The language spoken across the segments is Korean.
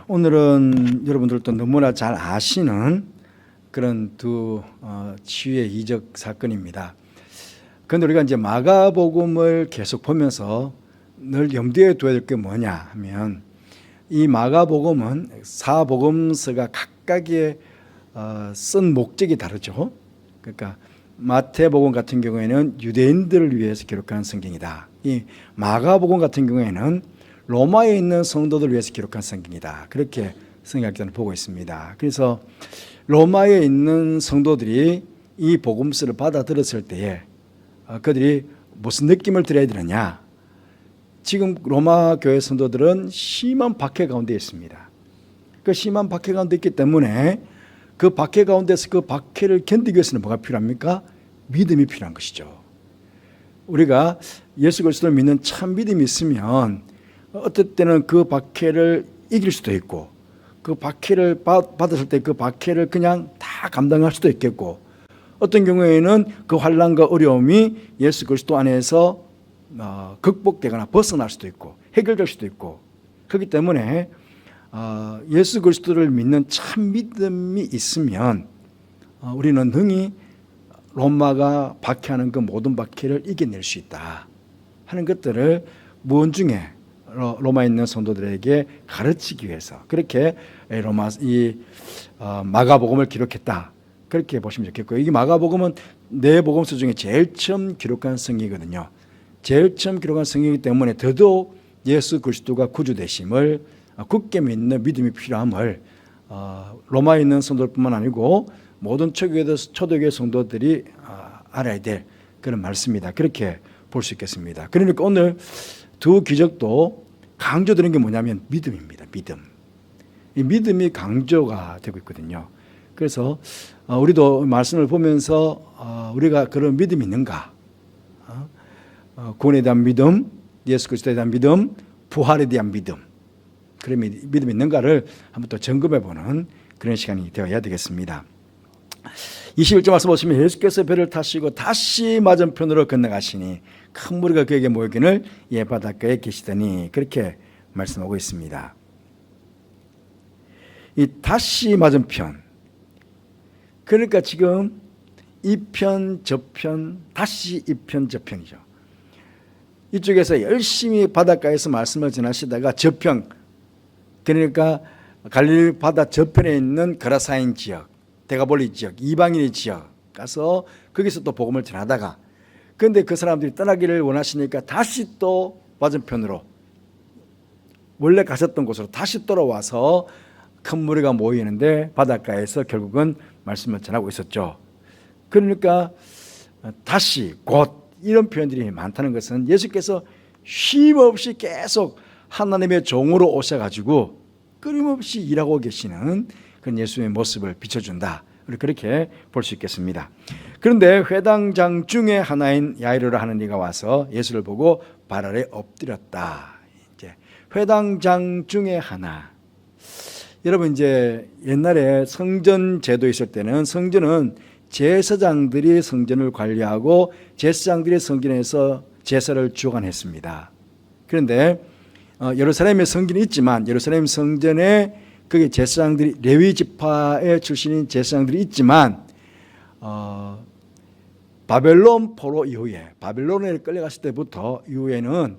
오늘은 여러분들도 너무나 잘 아시는 그런 두 치유의 이적 사건입니다. 그런데 우리가 이제 마가복음을 계속 보면서 늘 염두에 둬야 될 게 뭐냐 하면, 이 마가복음은 사복음서가 각각의 쓴 목적이 다르죠. 그러니까 마태복음 같은 경우에는 유대인들을 위해서 기록한 성경이다. 이 마가복음 같은 경우에는 로마에 있는 성도들을 위해서 기록한 성경이다. 그렇게 성경학자는 보고 있습니다. 그래서 로마에 있는 성도들이 이 복음서를 받아들였을 때에 그들이 무슨 느낌을 들어야 되느냐. 지금 로마 교회 성도들은 심한 박해 가운데 있습니다. 그 심한 박해 가운데 있기 때문에 그 박해 가운데서 그 박해를 견디기 위해서는 뭐가 필요합니까? 믿음이 필요한 것이죠. 우리가 예수 그리스도를 믿는 참 믿음이 있으면 어떨 때는 그 박해를 이길 수도 있고, 그 박해를 받았을 때 그 박해를 그냥 다 감당할 수도 있겠고, 어떤 경우에는 그 환난과 어려움이 예수 그리스도 안에서 극복되거나 벗어날 수도 있고 해결될 수도 있고, 그렇기 때문에 예수 그리스도를 믿는 참 믿음이 있으면 우리는 능히 로마가 박해하는 그 모든 박해를 이겨낼 수 있다 하는 것들을 무언 중에 로마에 있는 성도들에게 가르치기 위해서 그렇게 마가복음을 기록했다, 그렇게 보시면 좋겠고요. 이 마가복음은 네 복음서 중에 제일 처음 기록한 성경이거든요. 제일 처음 기록한 성경이기 때문에 더더욱 예수 그리스도가 구주되심을 굳게 믿는 믿음이 필요함을 로마에 있는 성도들뿐만 아니고 모든 초대교회 성도들이 알아야 될 그런 말씀이다, 그렇게 볼 수 있겠습니다. 그러니까 오늘 두 기적도 강조되는 게 뭐냐면 믿음입니다. 믿음. 이 믿음이 강조가 되고 있거든요. 그래서 우리도 말씀을 보면서 우리가 그런 믿음이 있는가, 구원에 대한 믿음, 예수 그리스도에 대한 믿음, 부활에 대한 믿음, 그런 믿음이 있는가를 한번 또 점검해보는 그런 시간이 되어야 되겠습니다. 21절 말씀 보시면, 예수께서 배를 타시고 다시 맞은편으로 건너가시니 큰 무리가 그에게 모이기를 바닷가에 계시더니, 그렇게 말씀하고 있습니다. 이 다시 맞은편, 그러니까 지금 이편 저편, 다시 이편 저편이죠. 이쪽에서 열심히 바닷가에서 말씀을 전하시다가 저편, 그러니까 갈릴리 바다 저편에 있는 거라사인 지역, 데가볼리 지역, 이방인의 지역 가서 거기서 또 복음을 전하다가, 그런데 그 사람들이 떠나기를 원하시니까 다시 또 맞은편으로, 원래 가셨던 곳으로 다시 돌아와서 큰 무리가 모이는데 바닷가에서 결국은 말씀을 전하고 있었죠. 그러니까 다시, 곧, 이런 표현들이 많다는 것은 예수께서 쉼없이 계속 하나님의 종으로 오셔가지고 끊임없이 일하고 계시는 그런 예수의 모습을 비춰준다, 그렇게 볼 수 있겠습니다. 그런데 회당장 중에 하나인 야이로라 하는 이가 와서 예수를 보고 발 아래 엎드렸다. 이제 회당장 중에 하나. 여러분, 이제 옛날에 성전 제도 있을 때는 성전은 제사장들이 성전을 관리하고 제사장들이 성전에서 제사를 주관했습니다. 그런데 예루살렘에 성전이 있지만, 예루살렘 성전에 거기 제사장들이, 레위 지파의 출신인 제사장들이 있지만, 바벨론 포로 이후에, 바벨론에 끌려갔을 때부터 이후에는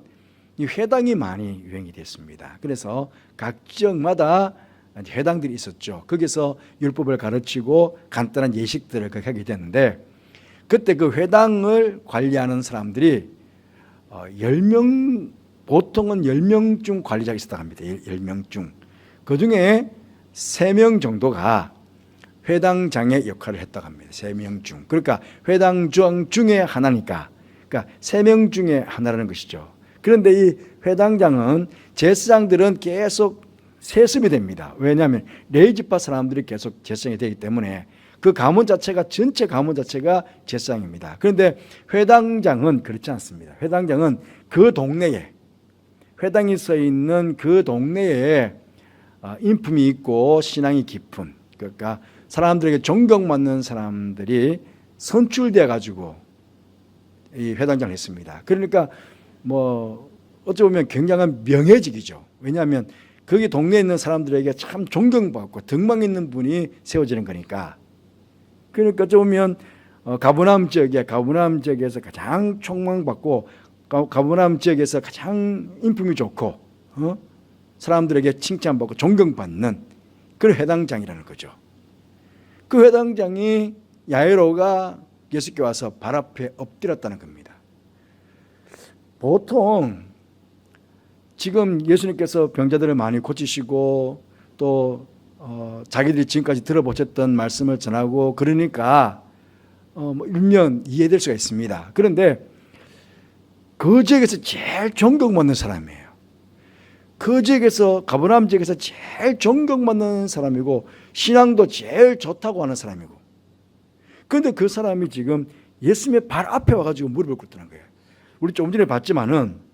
이 회당이 많이 유행이 됐습니다. 그래서 각 지역마다 회당들이 있었죠. 거기서 율법을 가르치고 간단한 예식들을 그렇게 하게 됐는데, 그때 그 회당을 관리하는 사람들이 10명, 보통은 10명 중 관리자가 있었다고 합니다. 10명 중. 그 중에 3명 정도가 회당장의 역할을 했다고 합니다. 3명 중. 그러니까 회당장 중에 하나니까, 그러니까 3명 중에 하나라는 것이죠. 그런데 이 회당장은, 제사장들은 계속 세습이 됩니다. 왜냐하면 레위 지파 사람들이 계속 제사장이 되기 때문에 그 가문 자체가, 전체 가문 자체가 제사장입니다. 그런데 회당장은 그렇지 않습니다. 회당장은 그 동네에, 회당이 서 있는 그 동네에 인품이 있고 신앙이 깊은, 그러니까 사람들에게 존경받는 사람들이 선출되어 가지고 이 회당장을 했습니다. 그러니까 어찌 보면 굉장한 명예직이죠. 왜냐하면 거기 동네에 있는 사람들에게 참 존경받고 덕망 있는 분이 세워지는 거니까. 그러니까 좀 보면 가버나움 지역에서 가장 촉망받고 가버나움 지역에서 가장 인품이 좋고 사람들에게 칭찬받고 존경받는 그런 회당장이라는 거죠. 그 회당장이 야이로가 예수께 와서 발 앞에 엎드렸다는 겁니다. 보통 지금 예수님께서 병자들을 많이 고치시고 또 자기들이 지금까지 들어보셨던 말씀을 전하고 그러니까 일면 이해될 수가 있습니다. 그런데 그 지역에서 제일 존경받는 사람이에요. 그 지역에서 가버나움 지역에서 제일 존경받는 사람이고 신앙도 제일 좋다고 하는 사람이고, 그런데 그 사람이 지금 예수님의 발 앞에 와가지고 무릎을 꿇더는 거예요. 우리 조금 전에 봤지만은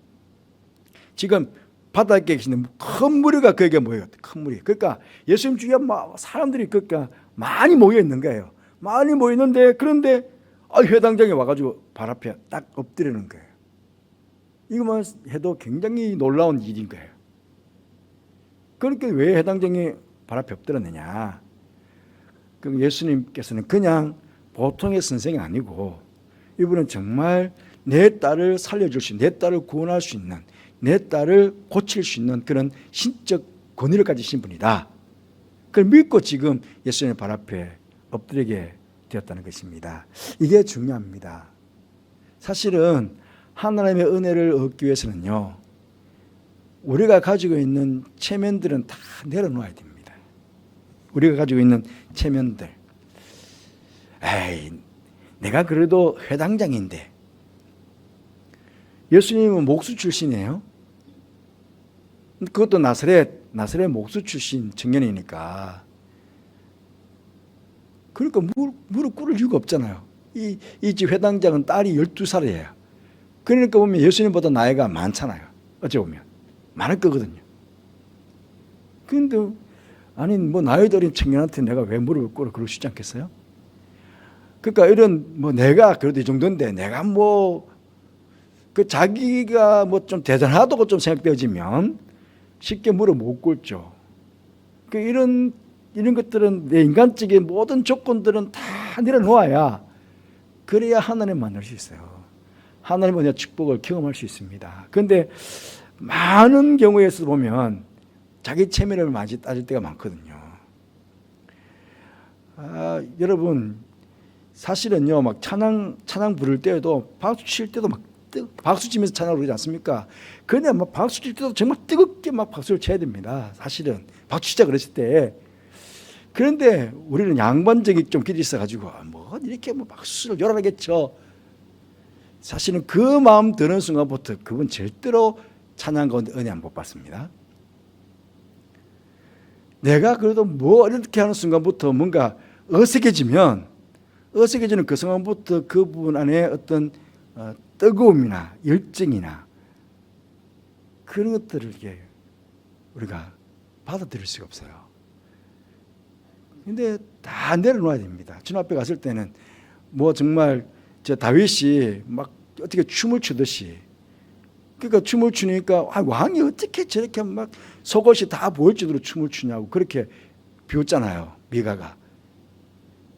지금 바닥에 계시는 큰 무리가 그에게 모여요. 큰 무리. 그러니까 예수님 주위에 사람들이 그러니까 많이 모여 있는 거예요. 많이 모여 있는데 그런데 회당장에 와가지고 발 앞에 딱 엎드리는 거예요. 이것만 해도 굉장히 놀라운 일인 거예요. 그렇게 왜 회당장이 발 앞에 엎드렸느냐? 그럼 예수님께서는 그냥 보통의 선생이 아니고 이분은 정말 내 딸을 살려줄 수 있는, 내 딸을 구원할 수 있는, 내 딸을 고칠 수 있는 그런 신적 권위를 가지신 분이다. 그걸 믿고 지금 예수님의 발 앞에 엎드리게 되었다는 것입니다. 이게 중요합니다. 사실은 하나님의 은혜를 얻기 위해서는요, 우리가 가지고 있는 체면들은 다 내려놓아야 됩니다. 우리가 가지고 있는 체면들. 에이, 내가 그래도 회당장인데. 예수님은 목수 출신이에요. 그것도 나사렛 목수 출신 청년이니까. 그러니까 무릎 꿇을 이유가 없잖아요. 이 집 회당장은 딸이 12살이에요. 그러니까 보면 예수님보다 나이가 많잖아요. 어찌 보면. 많을 거거든요. 그런데 아니 나이 어린 청년한테 내가 왜 무릎을 꿇어 그러고 싶지 않겠어요? 그러니까 이런 내가 그래도 이 정도인데 내가 자기가 좀 대단하다고 좀 생각되어지면 쉽게 무릎 못 꿇죠. 이런 것들은 내 인간적인 모든 조건들은 다 내려놓아야 그래야 하나님 만날 수 있어요. 하나님 은혜 축복을 경험할 수 있습니다. 그런데 많은 경우에서 보면 자기 체면을 많이 따질 때가 많거든요. 여러분 사실은요, 막 찬양 부를 때에도 박수 칠 때도 막 박수 치면서 찬양을 부르지 않습니까? 그런데 막 박수 칠 때도 정말 뜨겁게 막 박수를 쳐야 됩니다. 사실은 박수 치자 그랬을 때. 그런데 우리는 양반적인 좀 길이 있어가지고 이렇게 박수를 요란하게 쳐. 사실은 그 마음 드는 순간부터 그분 절대로 찬양 가운데 은혜 안 못 받습니다. 내가 그래도 이렇게 하는 순간부터 뭔가 어색해지는 그 순간부터 그 부분 안에 어떤 뜨거움이나 열정이나 그런 것들을 우리가 받아들일 수가 없어요. 근데 다 내려놓아야 됩니다. 주님 앞에 갔을 때는 정말 다윗이 막 어떻게 춤을 추듯이, 그러니까 춤을 추니까 왕이 어떻게 저렇게 막 속옷이 다 보일 정도로 춤을 추냐고 그렇게 비웃잖아요, 미가가.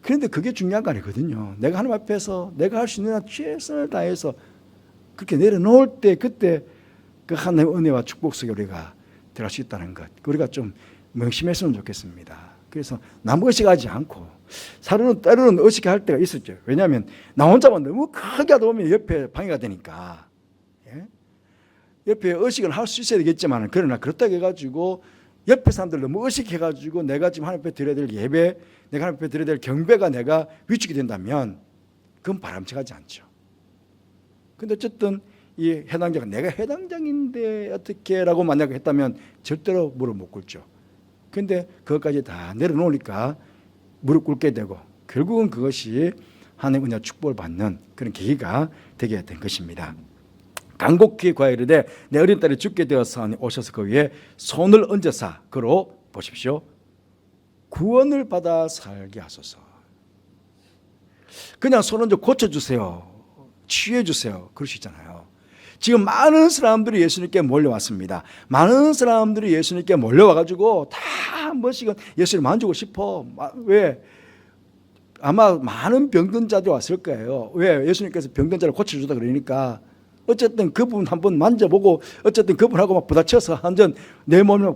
그런데 그게 중요한 거 아니거든요. 내가 하나님 앞에서 내가 할 수 있는 한 최선을 다해서 그렇게 내려놓을 때 그때 그 하나님의 은혜와 축복 속에 우리가 들어갈 수 있다는 것, 우리가 좀 명심했으면 좋겠습니다. 그래서 남 의식하지 않고, 때로는 의식할 때가 있었죠. 왜냐하면 나 혼자만 너무 크게 하다 보면 옆에 방해가 되니까. 옆에 의식을 할 수 있어야 되겠지만, 그러나 그렇다고 해가지고 옆에 사람들 너무 의식해가지고 내가 지금 하나님 앞에 드려야 될 예배, 내가 하나님 앞에 드려야 될 경배가 내가 위축이 된다면 그건 바람직하지 않죠. 근데 어쨌든 이 해당자가 내가 해당장인데 어떻게 라고 만약에 했다면 절대로 무릎 못 꿇죠. 근데 그것까지 다 내려놓으니까 무릎 꿇게 되고 결국은 그것이 하나님의 은혜와 축복을 받는 그런 계기가 되게 된 것입니다. 간곡히 구하여 이르되 내 어린 딸이 죽게 되었사오니 오셔서 그 위에 손을 얹어사 그로 보십시오 구원을 받아 살게 하소서. 그냥 손 얹어 고쳐주세요, 치유해주세요 그럴 수 있잖아요. 지금 많은 사람들이 예수님께 몰려왔습니다. 많은 사람들이 예수님께 몰려와가지고 다 한 번씩은 예수를 만지고 싶어. 왜? 아마 많은 병든 자들이 왔을 거예요. 왜? 예수님께서 병든 자를 고쳐주다 그러니까 어쨌든 그분 한번 만져보고 어쨌든 그분하고 막 부딪혀서 완전 내 몸을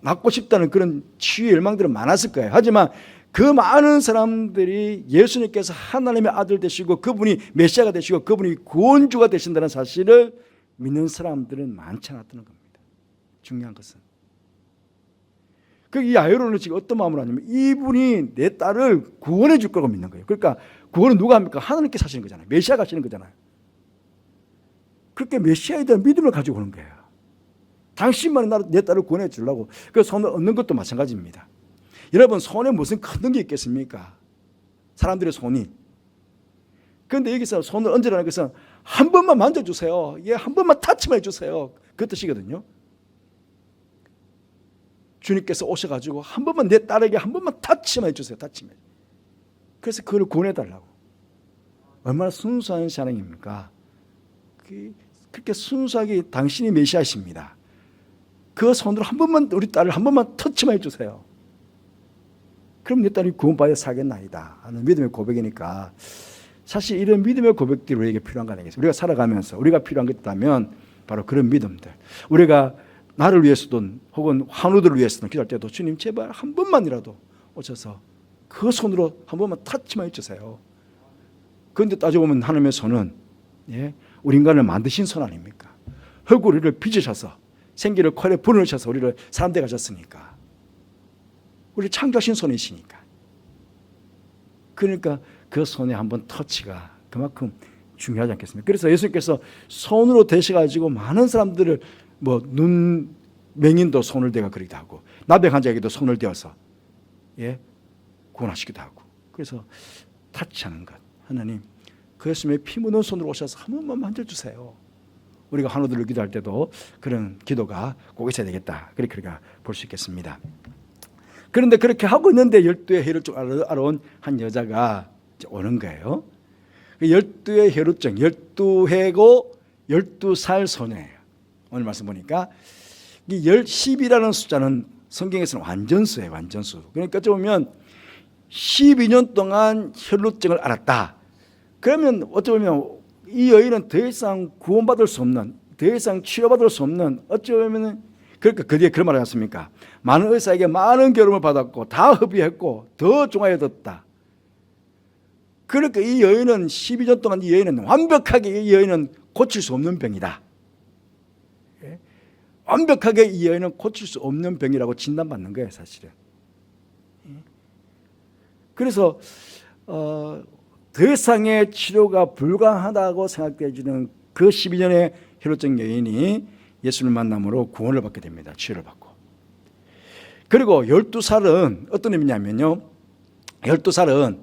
낫고 싶다는 그런 치유의 열망들은 많았을 거예요. 하지만 그 많은 사람들이 예수님께서 하나님의 아들 되시고 그분이 메시아가 되시고 그분이 구원주가 되신다는 사실을 믿는 사람들은 많지 않았다는 겁니다. 중요한 것은 이 야이로는 지금 어떤 마음으로 하냐면 이분이 내 딸을 구원해 줄 거라고 믿는 거예요. 그러니까 구원은 누가 합니까? 하나님께서 하시는 거잖아요. 메시아가 하시는 거잖아요. 그렇게 메시아에 대한 믿음을 가지고 오는 거예요. 당신만이 내 딸을 구원해 주려고. 그 손을 얹는 것도 마찬가지입니다. 여러분 손에 무슨 큰 게 있겠습니까? 사람들의 손이. 그런데 여기서 손을 얹으라는 것은 한 번만 만져주세요. 예, 한 번만 터치만 해주세요. 그 뜻이거든요. 주님께서 오셔가지고 한 번만 내 딸에게 한 번만 터치만 해주세요. 터치만. 그래서 그걸 구원해달라고. 얼마나 순수한 사랑입니까? 그렇게 순수하게 당신이 메시아십니다. 그 손으로 한 번만 우리 딸을 한 번만 터치만 해주세요. 그럼 내 딸이 구원받아 살겠나이다 하는 믿음의 고백이니까 사실 이런 믿음의 고백들이 우리에게 필요한 거 아니겠습니까? 우리가 살아가면서 우리가 필요한 게 있다면 바로 그런 믿음들. 우리가 나를 위해서든 혹은 환우들을 위해서든 기도할 때도 주님 제발 한 번만이라도 오셔서 그 손으로 한 번만 터치만 해주세요. 그런데 따져보면 하나님의 손은 우리 인간을 만드신 손 아닙니까? 흙으로 빚으셔서 생기를 컬에 불어넣으셔서 우리를 사람되게 하셨으니까 우리를 창조하신 손이시니까 그러니까 그 손에 한번 터치가 그만큼 중요하지 않겠습니까? 그래서 예수님께서 손으로 대셔가지고 많은 사람들을 눈 맹인도 손을 대가 그리기도 하고 나병 환자에게도 손을 대어서 구원하시기도 하고 그래서 터치하는 것 하나님 그 예수님의 피 묻은 손으로 오셔서 한 번만 만져주세요. 우리가 환우들을 기도할 때도 그런 기도가 꼭 있어야 되겠다. 그렇게 우리가 볼 수 있겠습니다. 그런데 그렇게 하고 있는데 12의 혈루증 알아온 한 여자가 오는 거예요. 12의 혈루증, 12해고 12살 소녀예요. 오늘 말씀 보니까 이 10이라는 숫자는 성경에서는 완전수예요. 완전수. 그러니까 어찌 보면 12년 동안 혈루증을 앓았다. 그러면 어찌 보면 이 여인은 더 이상 구원받을 수 없는, 더 이상 치료받을 수 없는 어찌 보면 그러니까 그 뒤에 그런 말을 했습니까? 많은 의사에게 많은 괴로움을 받았고 다 hợp의했고 더 종아에뒀다. 그러니까 이 여인은 12년 동안 이 여인은 완벽하게 이 여인은 고칠 수 없는 병이다. 완벽하게 이 여인은 고칠 수 없는 병이라고 진단받는 거예요, 사실은. 그래서 더 이상의 치료가 불가하다고 생각되어지는 그 12년의 혈루증 여인이 예수를 만남으로 구원을 받게 됩니다. 치유를 받고. 그리고 12살은 어떤 의미냐면요. 12살은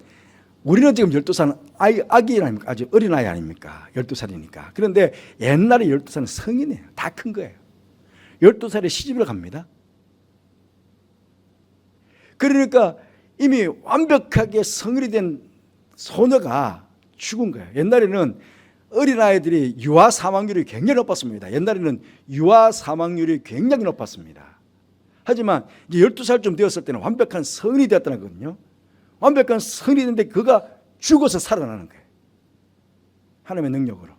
우리는 지금 12살은 아기 아닙니까? 아주 어린아이 아닙니까? 12살이니까. 그런데 옛날에 12살은 성인이에요. 다 큰 거예요. 12살에 시집을 갑니다. 그러니까 이미 완벽하게 성인이 된 소녀가 죽은 거예요. 옛날에는 어린아이들이 유아 사망률이 굉장히 높았습니다. 옛날에는 유아 사망률이 굉장히 높았습니다. 하지만 이제 12살쯤 되었을 때는 완벽한 성인이 되었다는 거거든요. 완벽한 성인이 됐는데 그가 죽어서 살아나는 거예요. 하나님의 능력으로.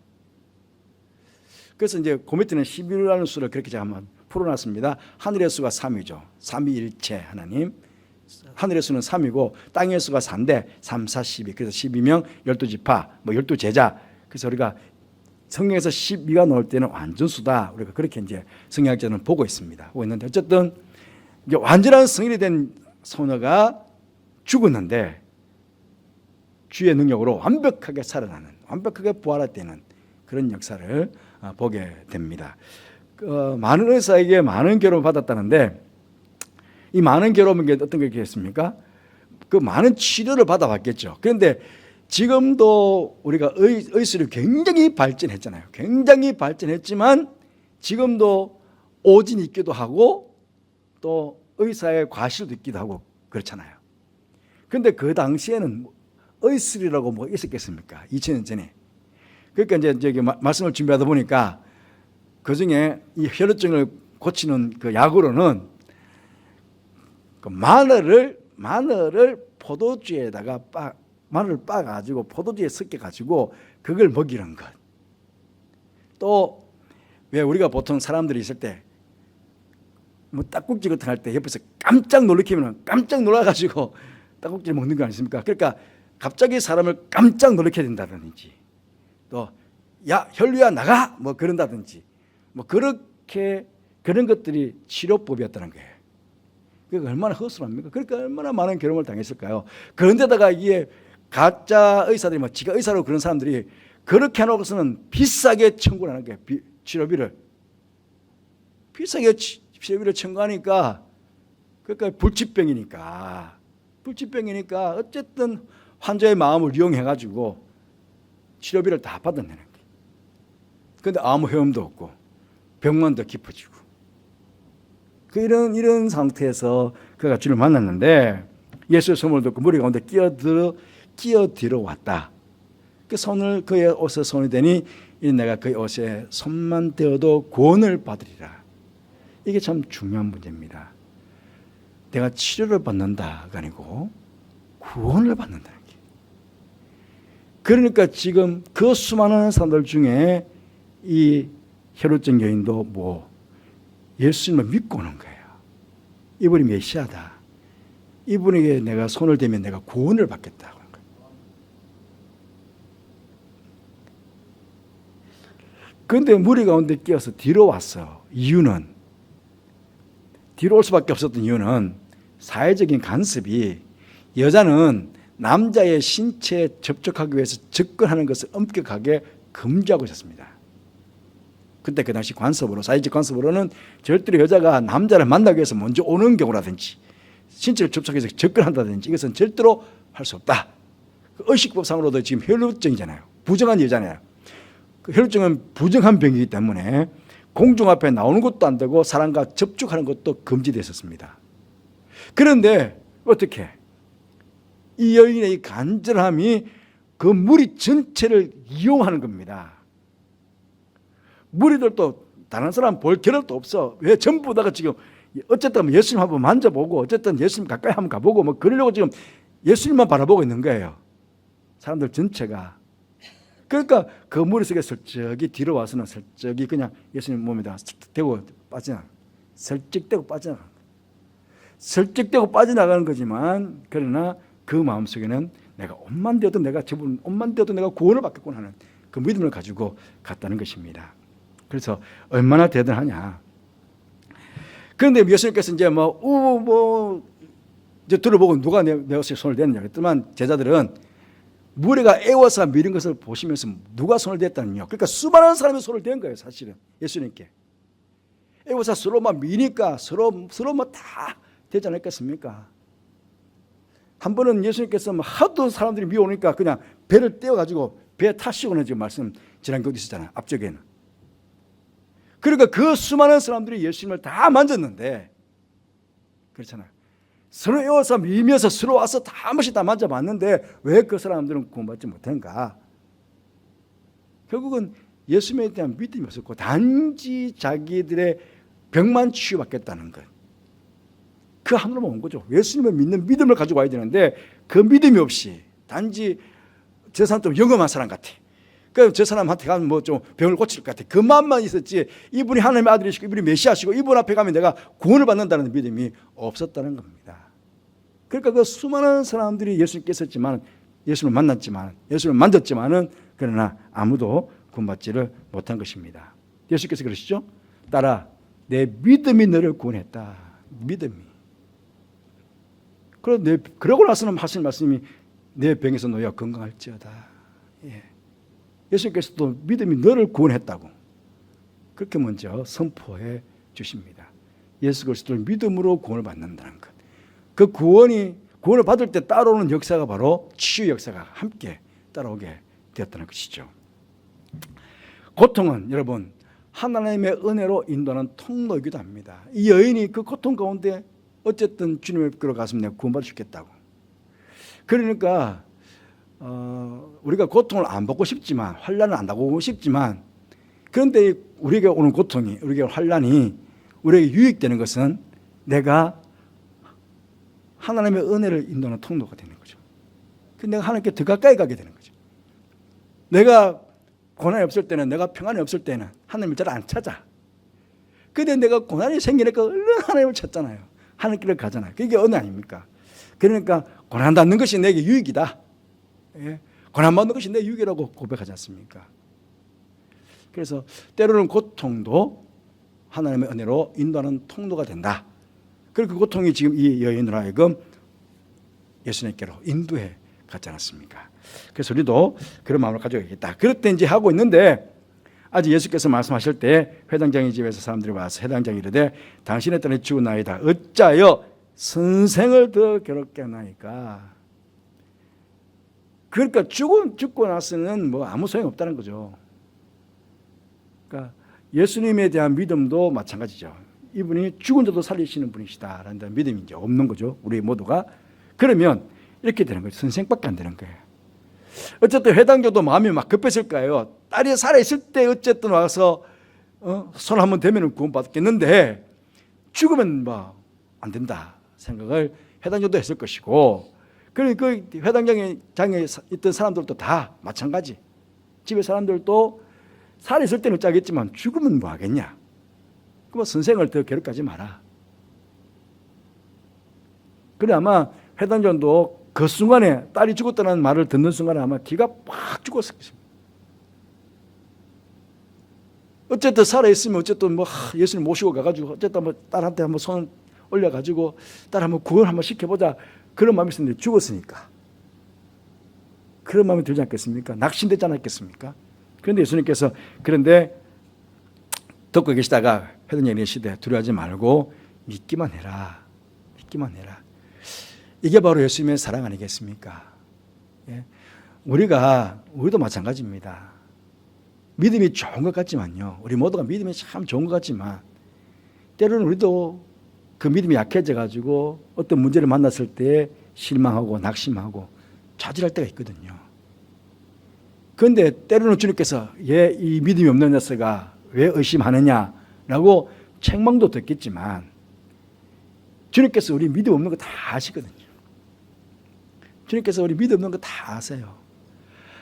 그래서 이제 고메트는 11이라는 수를 그렇게 제가 한번 풀어놨습니다. 하늘의 수가 3이죠. 3위일체 하나님. 하늘의 수는 3이고 땅의 수가 4인데 3, 4, 12. 그래서 12명, 12지파, 12제자. 그래서 우리가 성경에서 12가 나올 때는 완전수다. 우리가 그렇게 이제 성경학자는 보고 있습니다. 보고 있는데 어쨌든 이제 완전한 성인이 된 소녀가 죽었는데 주의 능력으로 완벽하게 살아나는, 완벽하게 부활되는 그런 역사를 보게 됩니다. 많은 의사에게 많은 괴로움을 받았다는데 이 많은 괴로움은 어떤 게 있겠습니까? 그 많은 치료를 받아봤겠죠. 그런데 지금도 우리가 의술이 굉장히 발전했잖아요. 굉장히 발전했지만 지금도 오진이 있기도 하고 또 의사의 과실도 있기도 하고 그렇잖아요. 그런데 그 당시에는 의술이라고 뭐 있었겠습니까? 2000년 전에. 그러니까 이제 말씀을 준비하다 보니까 그중에 이 혈루증을 고치는 그 약으로는 그 마늘을 포도주에다가 마늘을 빻아가지고 포도주에 섞여가지고 그걸 먹이는 것. 또 왜 우리가 보통 사람들이 있을 때 뭐 떡국지 같은 거 할 때 옆에서 깜짝 놀래키면 깜짝 놀라가지고 떡국지를 먹는 거 아니십니까? 그러니까 갑자기 사람을 깜짝 놀래켜야 된다든지, 또 야 혈루야 나가 뭐 그런다든지, 뭐 그렇게 그런 것들이 치료법이었다는 거예요. 그러니까 얼마나 허술합니까? 그러니까 얼마나 많은 괴로움을 당했을까요? 그런데다가 이게 가짜 의사들이 뭐 지가 의사로 그런 사람들이 그렇게 해놓고서는 비싸게 청구를 하는 거예요. 치료비를 비싸게 치료비를 청구하니까, 그러니까 불치병이니까 어쨌든 환자의 마음을 이용해가지고 치료비를 다 받아내는 거예요. 그런데 아무 효험도 없고 병만 더 깊어지고, 이런 상태에서 그가 주를 만났는데 예수의 소문을 듣고 무리 가운데 끼어들어 왔다. 그 손을 그의 옷에 손이 대니 내가 그의 옷에 손만 대어도 구원을 받으리라. 이게 참 중요한 문제입니다. 내가 치료를 받는다가 아니고 구원을 받는다는 게. 그러니까 지금 그 수많은 사람들 중에 이 혈루증 여인도 뭐 예수님을 믿고 오는 거예요. 이분이 메시아다. 이분에게 내가 손을 대면 내가 구원을 받겠다고 하는 거예요. 그런데 무리 가운데 끼어서 뒤로 왔어. 뒤로 올 수밖에 없었던 이유는 사회적인 간섭이, 여자는 남자의 신체에 접촉하기 위해서 접근하는 것을 엄격하게 금지하고 있었습니다. 그때 그 당시 관습으로, 사회적 관습으로는 절대로 여자가 남자를 만나기 위해서 먼저 오는 경우라든지 신체를 접촉해서 접근한다든지 이것은 절대로 할 수 없다. 의식법상으로도 지금 혈루증이잖아요. 부정한 여자네요. 그 혈루증은 부정한 병이기 때문에 공중 앞에 나오는 것도 안 되고 사람과 접촉하는 것도 금지되어 있었습니다. 그런데 어떻게 이 여인의 이 간절함이 그 무리 전체를 이용하는 겁니다. 무리들도 다른 사람 볼 겨를도 없어. 왜 전부 다가 지금 어쨌든 예수님 한번 만져보고 어쨌든 예수님 가까이 한번 가보고 뭐 그러려고 지금 예수님만 바라보고 있는 거예요. 사람들 전체가. 그러니까 그 무리 속에 슬쩍이 뒤로 와서는 슬쩍이 그냥 예수님 몸에다 대고 빠져나가는, 슬쩍대고 빠져나가는 거지만, 그러나 그 마음속에는 내가 옷만 되어도 내가 저분 옷만 되어도 내가 구원을 받겠구나 하는 그 믿음을 가지고 갔다는 것입니다. 그래서 얼마나 대단하냐. 그런데 예수님께서 이제 이제 들어보고 누가 내 옷에 손을 대느냐 그랬더만 제자들은 무리가 애워서 미는 것을 보시면서 누가 손을 댔다는요. 그러니까 수많은 사람이 손을 댄 거예요, 사실은 예수님께. 애워서 서로 막 미니까 서로 다 되지 않았겠습니까? 한 번은 예수님께서 하도 사람들이 미워오니까 그냥 배를 떼어가지고 배에 타시고는 지금 말씀 지난 경우도 있었잖아요, 앞쪽에는. 그러니까 그 수많은 사람들이 예수님을 다 만졌는데, 그렇잖아요. 서로 에워서 밀면서 서로 와서 다 한 번씩 다 만져봤는데 왜 그 사람들은 구원받지 못한가? 결국은 예수님에 대한 믿음이 없었고 단지 자기들의 병만 치유받겠다는 것, 그 하늘로만 온 거죠. 예수님을 믿는 믿음을 가지고 와야 되는데 그 믿음이 없이 단지 저 사람 좀 영험한 사람 같아. 그러니까 저 사람한테 가면 뭐 좀 병을 고칠 것 같아. 그 마음만 있었지 이분이 하나님의 아들이시고 이분이 메시아시고 이분 앞에 가면 내가 구원을 받는다는 믿음이 없었다는 겁니다. 그러니까 그 수많은 사람들이 예수님께 있었지만, 예수님을 만났지만, 예수님을 만졌지만은 그러나 아무도 구원받지를 못한 것입니다. 예수께서 그러시죠? 따라 내 믿음이 너를 구원했다. 믿음이. 그러고 나서는 하신 말씀이 내 병에서 너희가 건강할지어다. 예. 예수님께서 또 믿음이 너를 구원했다고 그렇게 먼저 선포해 주십니다. 예수 그리스도를 믿음으로 구원을 받는다는 것. 그 구원을 받을 때 따라오는 역사가 바로 치유 역사가 함께 따라오게 되었다는 것이죠. 고통은 여러분 하나님의 은혜로 인도하는 통로이기도 합니다. 이 여인이 그 고통 가운데 어쨌든 주님의 께로 가서 내가 구원받을 수 있겠다고. 그러니까 우리가 고통을 안 받고 싶지만, 환난을 안 당하고 싶지만 그런데 우리에게 오는 고통이, 우리에게 환난이 우리에게 유익되는 것은 내가 하나님의 은혜를 인도하는 통로가 되는 거죠. 내가 하나님께 더 가까이 가게 되는 거죠. 내가 고난이 없을 때는, 내가 평안이 없을 때는 하나님을 잘 안 찾아. 근데 내가 고난이 생기니까 얼른 하나님을 찾잖아요. 하나님께를 가잖아요. 그게 은혜 아닙니까? 그러니까 고난 받는 것이 내게 유익이다. 예? 고난 받는 것이 내 유익이라고 고백하지 않습니까? 그래서 때로는 고통도 하나님의 은혜로 인도하는 통로가 된다. 그리고 그 고통이 지금 이 여인으로 하여금 예수님께로 인도해 갔지 않았습니까? 그래서 우리도 그런 마음을 가져야겠다. 그럴 때 이제 하고 있는데, 아직 예수께서 말씀하실 때 회당장의 집에서 사람들이 와서 회당장이 이르되 당신의 딸이 죽었나이다. 어찌하여 선생을 더 괴롭게 하나이까. 그러니까 죽고 나서는 뭐 아무 소용이 없다는 거죠. 그러니까 예수님에 대한 믿음도 마찬가지죠. 이분이 죽은 자도 살리시는 분이시다라는 믿음이 이제 없는 거죠. 우리 모두가. 그러면 이렇게 되는 거죠. 선생밖에 안 되는 거예요. 어쨌든 회당장도 마음이 막 급했을 거예요. 딸이 살아있을 때 어쨌든 와서 손 한번 대면 구원받겠는데 죽으면 뭐 안 된다 생각을 회당장도 했을 것이고, 그리고 그 회당장에 있던 사람들도 다 마찬가지. 집에 사람들도 살아있을 때는 짜겠지만 죽으면 뭐 하겠냐. 그럼 선생을 더 괴롭게 하지 마라. 그래 아마 회당장도 그 순간에 딸이 죽었다는 말을 듣는 순간에 아마 기가 팍 죽었을 것입니다. 어쨌든 살아있으면 어쨌든 뭐 예수님 모시고 가가지고 어쨌든 뭐 딸한테 한번 손 올려가지고 딸 한번 구원 한번 시켜보자, 그런 마음이 있었는데 죽었으니까 그런 마음이 들지 않겠습니까? 낙심되지 않았겠습니까? 그런데 예수님께서 그런데 듣고 계시다가 회당장이 이르시되 두려워하지 말고 믿기만 해라. 믿기만 해라. 이게 바로 예수님의 사랑 아니겠습니까? 예? 우리도 마찬가지입니다. 믿음이 좋은 것 같지만요, 우리 모두가 믿음이 참 좋은 것 같지만 때로는 우리도 그 믿음이 약해져가지고 어떤 문제를 만났을 때 실망하고 낙심하고 좌절할 때가 있거든요. 그런데 때로는 주님께서 얘 이 믿음이 없는 녀석아 왜 의심하느냐라고 책망도 듣겠지만 주님께서 우리 믿음 없는 거 다 아시거든요. 주님께서 우리 믿음 없는 거 다 아세요.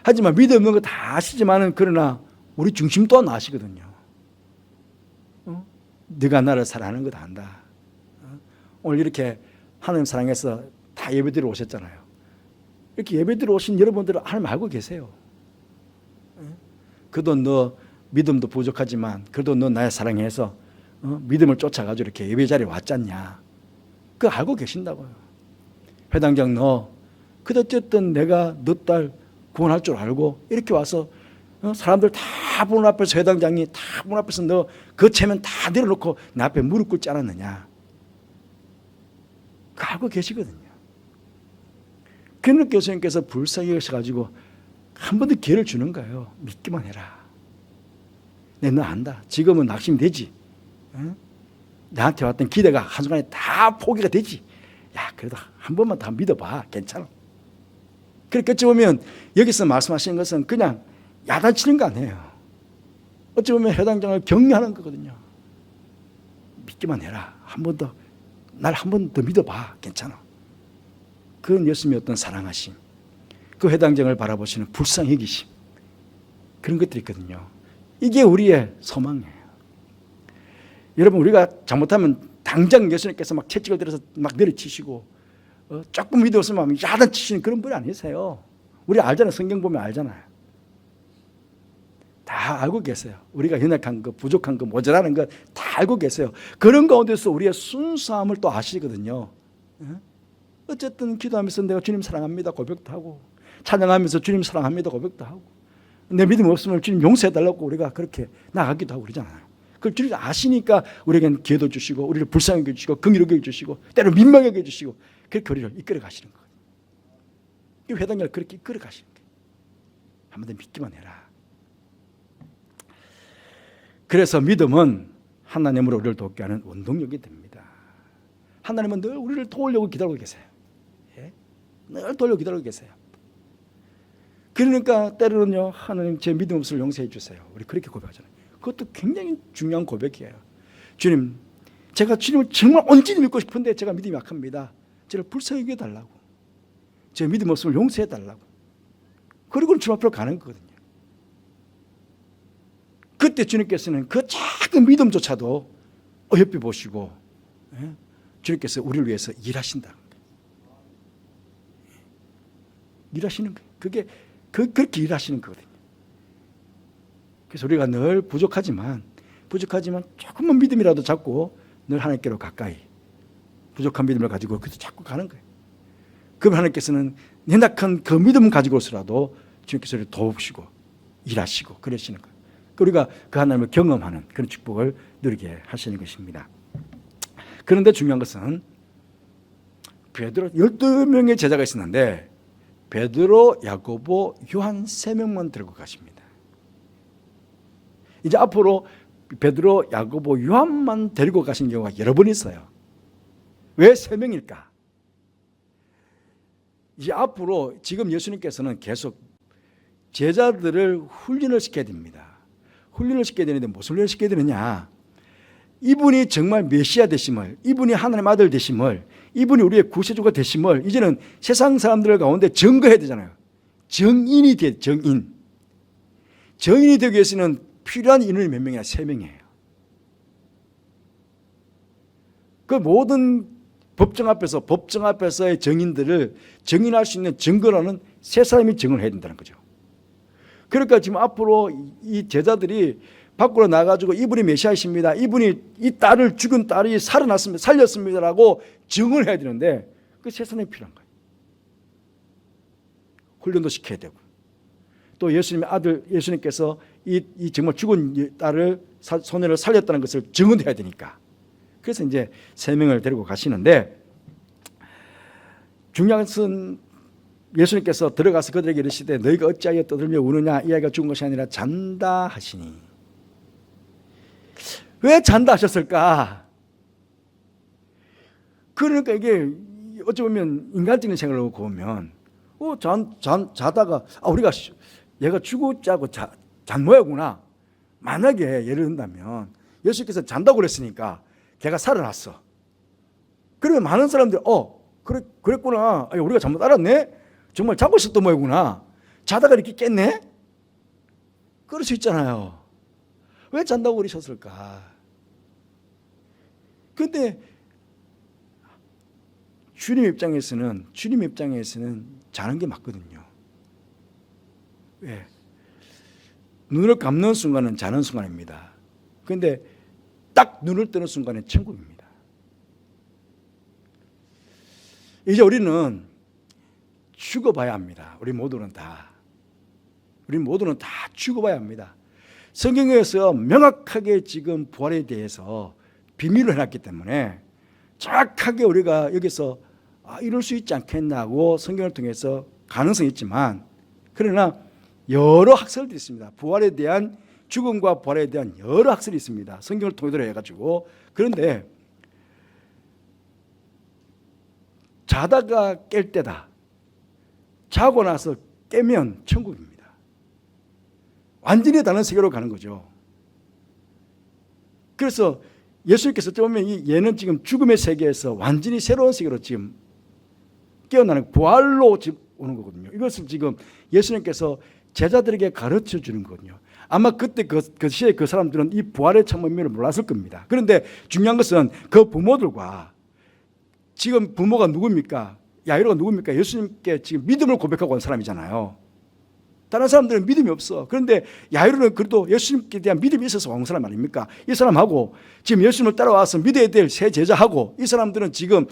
하지만 믿음 없는 거 다 아시지만은 그러나 우리 중심 또한 아시거든요. 네가 나를 사랑하는 거 다 안다. 오늘 이렇게 하나님 사랑해서 다 예배드리러 오셨잖아요. 이렇게 예배드리러 오신 여러분들은 하나님 알고 계세요. 그래도 너 믿음도 부족하지만 그래도 너 나의 사랑해서 믿음을 쫓아가지고 이렇게 예배 자리에 왔잖냐. 그거 알고 계신다고요. 회당장 너 그래도 어쨌든 내가 너 딸 구원할 줄 알고 이렇게 와서 사람들 다 보는 앞에서 회당장이 다 보는 앞에서 너 그 체면 다 내려놓고 내 앞에 무릎 꿇지 않았느냐. 그거 알고 계시거든요. 그런 교수님께서 불쌍히 여기셔가지고 한 번 더 기회를 주는 거예요. 믿기만 해라. 너 안다. 지금은 낙심되지. 나한테 왔던 기대가 한순간에 다 포기가 되지. 야 그래도 한 번만 더 믿어봐. 괜찮아. 그렇게 어찌 보면 여기서 말씀하시는 것은 그냥 야단치는 거 아니에요. 어찌 보면 회당장을 격려하는 거거든요. 믿기만 해라. 한 번 더, 날 한 번 더 믿어봐. 괜찮아. 그건 예수님의 어떤 사랑하심, 그 회당장을 바라보시는 불쌍히 여기심, 그런 것들이 있거든요. 이게 우리의 소망이에요. 여러분 우리가 잘못하면 당장 예수님께서 막 채찍을 들어서 막 내려치시고 조금 믿음 없으면 야단치시는 그런 분이 아니세요. 우리 알잖아요. 성경 보면 알잖아요. 다 알고 계세요. 우리가 연약한 거, 부족한 거, 모자라는 거 다 알고 계세요. 그런 가운데서 우리의 순수함을 또 아시거든요. 어쨌든 기도하면서 내가 주님 사랑합니다 고백도 하고, 찬양하면서 주님 사랑합니다 고백도 하고, 내 믿음 없으면 주님 용서해달라고 우리가 그렇게 나가기도 하고 그러잖아요. 그걸 주님 아시니까 우리에겐 기회도 주시고 우리를 불쌍하게 해주시고 긍휼하게 해주시고 때로 민망하게 해주시고 그렇게 우리를 이끌어 가시는 거예요. 이 회당을 그렇게 이끌어 가시는 거예요. 한 번 더 믿기만 해라. 그래서 믿음은 하나님으로 우리를 돕게 하는 원동력이 됩니다. 하나님은 늘 우리를 도우려고 기다리고 계세요. 예? 늘 도우려고 기다리고 계세요. 그러니까 때로는요, 하나님 제 믿음 없음을 용서해 주세요. 우리 그렇게 고백하잖아요. 그것도 굉장히 중요한 고백이에요. 주님, 제가 주님을 정말 온전히 믿고 싶은데 제가 믿음이 약합니다. 저를 불쌍히 여겨달라고, 제 믿음 없음을 용서해달라고. 그리고 주님 앞으로 가는 거거든요. 그때 주님께서는 그 작은 믿음조차도 어여삐 보시고 주님께서 우리를 위해서 일하신다는 거예요. 일하시는 거예요. 그렇게 일하시는 거거든요. 그래서 우리가 늘 부족하지만 조금만 믿음이라도 잡고 늘 하나님께로 가까이, 부족한 믿음을 가지고 그래서 자꾸 가는 거예요. 그러면 하나님께서는 연약한 그 믿음을 가지고서라도 주님께서 우리를 도우시고 일하시고 그러시는 거예요. 우리가 그 하나님을 경험하는 그런 축복을 누리게 하시는 것입니다. 그런데 중요한 것은 베드로 12명의 제자가 있었는데 베드로, 야고보, 요한 3명만 들고 가십니다. 이제 앞으로 베드로, 야고보, 요한만 데리고 가신 경우가 여러 번 있어요. 왜 3명일까? 이제 앞으로 지금 예수님께서는 계속 제자들을 훈련을 시켜야 됩니다. 훈련을 시켜야 되는데 무슨 훈련을 시켜야 되느냐? 이분이 정말 메시아 되심을, 이분이 하나님의 아들 되심을, 이분이 우리의 구세주가 되심을 이제는 세상 사람들 가운데 증거해야 되잖아요. 정인이 돼, 정인. 정인이 되기 위해서는 필요한 인원이 몇 명이냐? 3명이에요. 그 모든 법정 앞에서의 정인들을 정인할 수 있는 증거라는 세 사람이 증언을 해야 된다는 거죠. 그러니까 지금 앞으로 이 제자들이 밖으로 나가지고 이분이 메시아이십니다, 이분이 이 딸을, 죽은 딸이 살아났습니다, 살렸습니다라고 증언을 해야 되는데 그 세 사람이 필요한 거예요. 훈련도 시켜야 되고, 또 예수님의 아들, 예수님께서 이 정말 죽은 딸을, 소녀를 살렸다는 것을 증언해야 되니까. 그래서 이제 3명을 데리고 가시는데, 중요한 것은 예수님께서 들어가서 그들에게 이르시되 너희가 어찌하여 떠들며 우느냐, 이 아이가 죽은 것이 아니라 잔다 하시니. 왜 잔다 하셨을까? 그러니까 이게 어찌 보면 인간적인 생각을 보면 자다가 우리가 얘가 죽었자고 잔 모양이구나. 만약에 예를 든다면 예수께서 잔다고 그랬으니까 걔가 살아났어. 그러면 많은 사람들이 그랬구나, 우리가 잘못 알았네, 정말 자고 있었던 모양이구나, 자다가 이렇게 깼네, 그럴 수 있잖아요. 왜 잔다고 그러셨을까? 그런데 주님 입장에서는 자는 게 맞거든요. 왜? 눈을 감는 순간은 자는 순간입니다. 그런데 딱 눈을 뜨는 순간은 천국입니다. 이제 우리는 죽어봐야 합니다. 우리 모두는 다 죽어봐야 합니다. 성경에서 명확하게 지금 부활에 대해서 비밀을 해놨기 때문에 정확하게 우리가 여기서 이럴 수 있지 않겠냐고 성경을 통해서 가능성이 있지만, 그러나 여러 학설들이 있습니다. 부활에 대한, 죽음과 부활에 대한 여러 학설이 있습니다. 성경을 통해서 해가지고. 그런데 자다가 깰 때다, 자고 나서 깨면 천국입니다. 완전히 다른 세계로 가는 거죠. 그래서 예수님께서 보면 얘는 지금 죽음의 세계에서 완전히 새로운 세계로 지금 깨어나는, 부활로 지금 오는 거거든요. 이것을 지금 예수님께서 제자들에게 가르쳐 주는 거거든요. 아마 그때 그 시대에 그 사람들은 이 부활의 참 의미를 몰랐을 겁니다. 그런데 중요한 것은 그 부모들과, 지금 부모가 누굽니까? 야이로가 누굽니까? 예수님께 지금 믿음을 고백하고 온 사람이잖아요. 다른 사람들은 믿음이 없어. 그런데 야이로는 그래도 예수님께 대한 믿음이 있어서 온 사람 아닙니까? 이 사람하고 지금 예수님을 따라와서 믿어야 될 새 제자하고, 이 사람들은 지금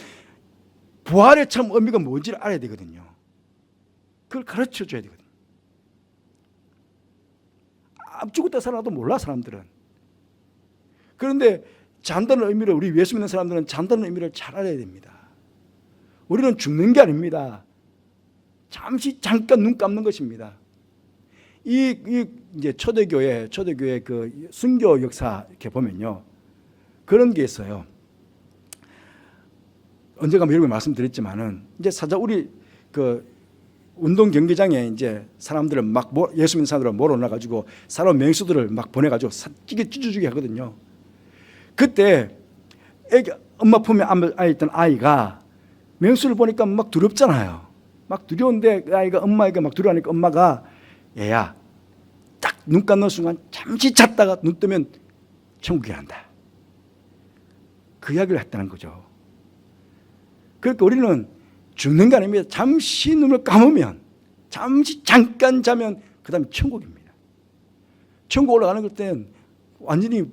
부활의 참 의미가 뭔지를 알아야 되거든요. 그걸 가르쳐 줘야 되거든요. 죽었다 살아나도 몰라, 사람들은. 그런데 잔다는 의미를, 우리 예수 믿는 사람들은 잔다는 의미를 잘 알아야 됩니다. 우리는 죽는 게 아닙니다. 잠깐 눈 감는 것입니다. 이제 초대교회 그 순교 역사 이렇게 보면요, 그런 게 있어요. 언젠가 여러분 말씀드렸지만은, 이제 사자, 우리 그 운동 경기장에 이제 사람들을 막 예수 믿는 사람들을 몰아놔 가지고 사람 맹수들을 막 보내 가지고 찌게 찢어주게 하거든요. 그때 엄마 품에 안에 있던 아이가 맹수를 보니까 막 두렵잖아요. 막 두려운데 그 아이가 엄마에게 막 두려워하니까 엄마가 얘야 딱 눈 감는 순간 잠시 잤다가 눈 뜨면 천국에 간다. 그 이야기를 했다는 거죠. 그러니까 우리는 죽는 게 아닙니다. 잠시 눈을 감으면, 잠시 잠깐 자면 그 다음에 천국입니다. 천국 올라가는 것은 완전히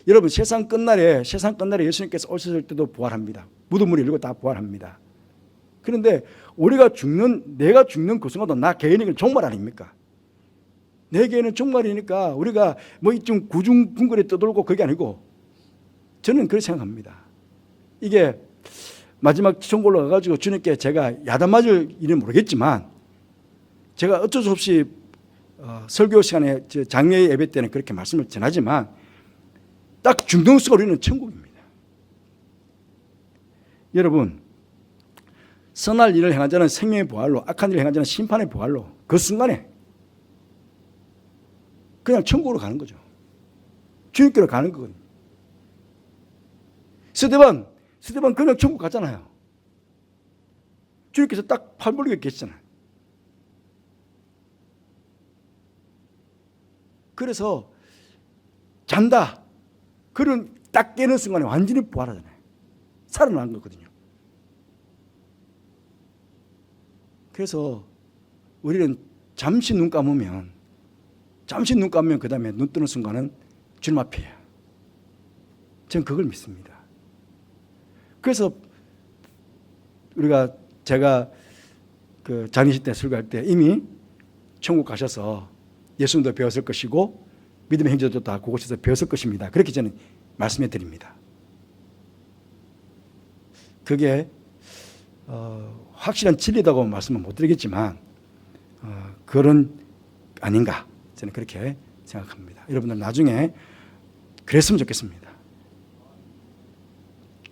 여러분 세상 끝날에 예수님께서 오셨을 때도 부활합니다. 무덤을 열고 다 부활합니다. 그런데 내가 죽는 그 순간도 나 개인에게는 종말 아닙니까? 내 개인은 종말이니까 우리가 뭐 이쯤 구중궁궐에 떠돌고 그게 아니고 저는 그렇게 생각합니다. 이게 마지막 천국으로 가가지고 주님께 제가 야단 맞을 일은 모르겠지만 제가 어쩔 수 없이 설교 시간에 장례 예배 때는 그렇게 말씀을 전하지만 딱 죽는 순간 우리는 천국입니다. 여러분 선할 일을 행한 자는 생명의 부활로 악한 일을 행한 자는 심판의 부활로 그 순간에 그냥 천국으로 가는 거죠. 주님께로 가는 거거든요. 스데반 그냥 천국 가잖아요. 주님께서 딱 팔 벌리고 계시잖아요. 그래서 잔다. 그런 딱 깨는 순간에 완전히 부활하잖아요. 살아난 거거든요. 그래서 우리는 잠시 눈 감으면 그 다음에 눈 뜨는 순간은 주님 앞이에요. 저는 그걸 믿습니다. 그래서 제가 그 장례식 때 설교할 때 이미 천국 가셔서 예수님도 배웠을 것이고 믿음의 형제도 다 그곳에서 배웠을 것입니다. 그렇게 저는 말씀해 드립니다. 그게 확실한 진리다고 말씀은 못 드리겠지만 그런 아닌가 저는 그렇게 생각합니다. 여러분들 나중에 그랬으면 좋겠습니다.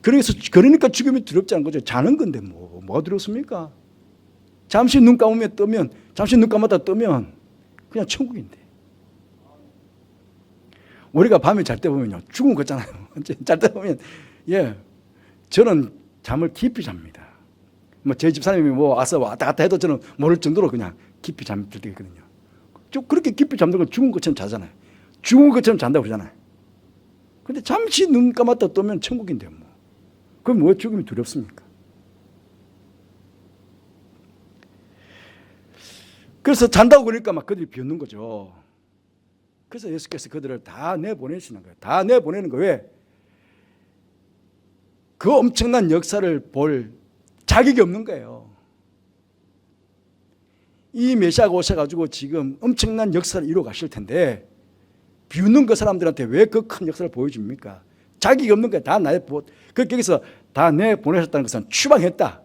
그러니까 죽음이 두렵지 않은 거죠. 자는 건데 뭐가 두렵습니까? 잠시 눈 감았다 뜨면 그냥 천국인데. 우리가 밤에 잘 때 보면요 죽은 거 같잖아요. 잘 때 보면 저는 잠을 깊이 잡니다. 제 집사님이 와서 왔다 갔다 해도 저는 모를 정도로 그냥 깊이 잠들 때가 있거든요. 그렇게 깊이 잠들고 죽은 것처럼 자잖아요. 죽은 것처럼 잔다고 그러잖아요. 근데 잠시 눈 감았다 뜨면 천국인데요. 그럼 왜 죽음이 두렵습니까? 그래서 잔다고 그러니까 막 그들이 비웃는 거죠. 그래서 예수께서 그들을 다 내보내시는 거예요. 다 내보내는 거예요. 왜? 그 엄청난 역사를 볼 자격이 없는 거예요. 이 메시아가 오셔가지고 지금 엄청난 역사를 이루어 가실 텐데 비웃는 그 사람들한테 왜 그 큰 역사를 보여줍니까? 자격이 없는 거예요. 거기서 다 내보내셨다는 것은 추방했다.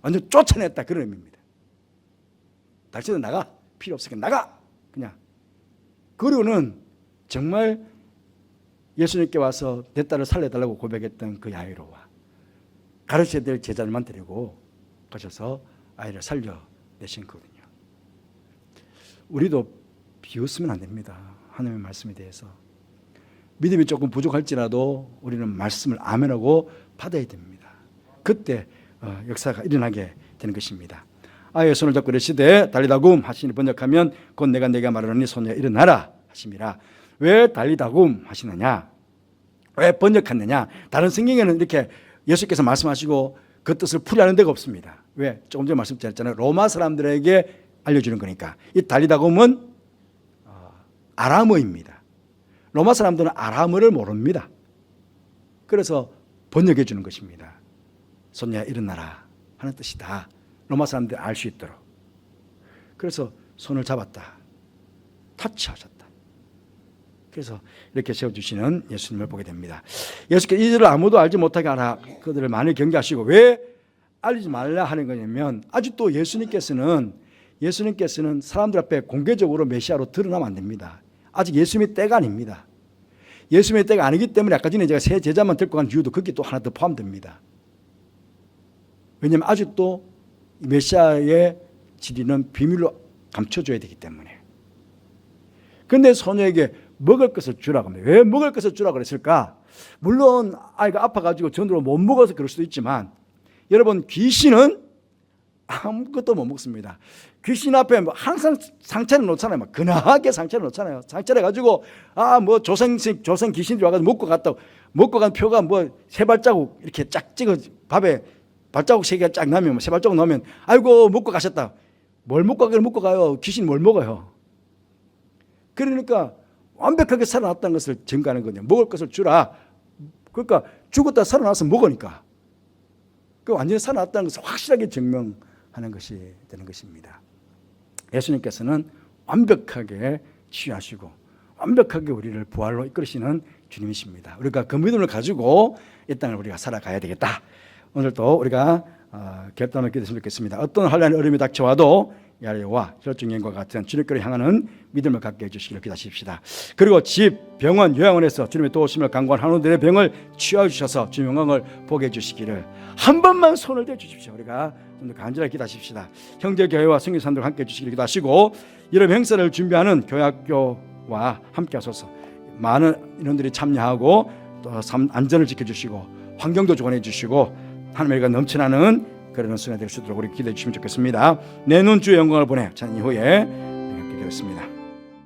완전 쫓아냈다. 그런 의미입니다. 당신은 나가. 필요 없으니까 나가. 그냥. 그리고는 정말 예수님께 와서 내 딸을 살려달라고 고백했던 그 야이로와 가르쳐야 될 제자들만 데리고 가셔서 아이를 살려내신 거거든요. 우리도 비웃으면 안 됩니다. 하나님의 말씀에 대해서. 믿음이 조금 부족할지라도 우리는 말씀을 아멘하고 받아야 됩니다. 그때 역사가 일어나게 되는 것입니다. 아이의 손을 잡고 이르시되 달리다굼 하시니 번역하면 곧 내가 네게 말하노니 소녀야 일어나라 하심이라. 왜 달리다굼 하시느냐? 왜 번역했느냐? 다른 성경에는 이렇게 예수께서 말씀하시고 그 뜻을 풀이하는 데가 없습니다. 왜? 조금 전에 말씀드렸잖아요. 로마 사람들에게 알려주는 거니까. 이 달리다굼은 아람어입니다. 로마 사람들은 아람어를 모릅니다. 그래서 번역해 주는 것입니다. 손녀야 일어나라 하는 뜻이다. 로마 사람들이 알 수 있도록. 그래서 손을 잡았다. 터치하셨다. 그래서 이렇게 세워주시는 예수님을 보게 됩니다. 예수께서 이들을 아무도 알지 못하게 하라. 그들을 많이 경계하시고 왜 알리지 말라 하는 거냐면 아직도 예수님께서는 사람들 앞에 공개적으로 메시아로 드러나면 안 됩니다. 아직 예수님의 때가 아닙니다. 예수님의 때가 아니기 때문에 아까 전에 제가 세 제자만 데리고 간 이유도 거기에 또 하나 더 포함됩니다. 왜냐하면 아직도 메시아의 진리는 비밀로 감춰줘야 되기 때문에. 근데 소녀에게 먹을 것을 주라고 합니다. 왜 먹을 것을 주라고 그랬을까? 물론 아이가 아파가지고 전으로 못 먹어서 그럴 수도 있지만, 여러분, 귀신은 아무것도 못 먹습니다. 귀신 앞에 항상 상처를 놓잖아요. 막 근하게 상처를 놓잖아요. 상처를 가지고 뭐 조선 귀신들이 와가지고 먹고 갔다고, 먹고 간 표가 뭐 세 발자국 이렇게 쫙 찍어, 밥에 발자국 세 개가 쫙 나면, 세 발자국 나오면 아이고 먹고 가셨다. 뭘 먹고 가기를 먹고 가요. 귀신 뭘 먹어요. 그러니까 완벽하게 살아났다는 것을 증거하는 거냐. 먹을 것을 주라. 그러니까 죽었다 살아나서 먹으니까 그 완전히 살아났다는 것을 확실하게 증명하는 것이 되는 것입니다. 예수님께서는 완벽하게 치유하시고 완벽하게 우리를 부활로 이끌으시는 주님이십니다. 우리가 그 믿음을 가지고 이 땅을 우리가 살아가야 되겠다. 오늘도 우리가 결단을 기도했으면 좋겠습니다. 어떤 환난의 어려움이 닥쳐와도 야레와 혈중염과 같은 주님께로 향하는 믿음을 갖게 해주시기를 기도하십시다. 그리고 집, 병원, 요양원에서 주님의 도우심을 간구한 한우들의 병을 치유해 주셔서 주님의 영광을 보게 해주시기를 한 번만 손을 대주십시오. 우리가 좀 더 간절하게 기도하십시다. 형제교회와 성교사님들 함께 해주시기를 기도하시고, 이런 행사를 준비하는 교회학교와 함께 하소서. 많은 인원들이 참여하고 또 안전을 지켜주시고 환경도 조건해 주시고 하나님의 넘쳐나는 그런 순회 될 수 있도록 우리 기도해 주시면 좋겠습니다. 내눈 주의 영광을 보내 찬 이후에 함께 기도했습니다.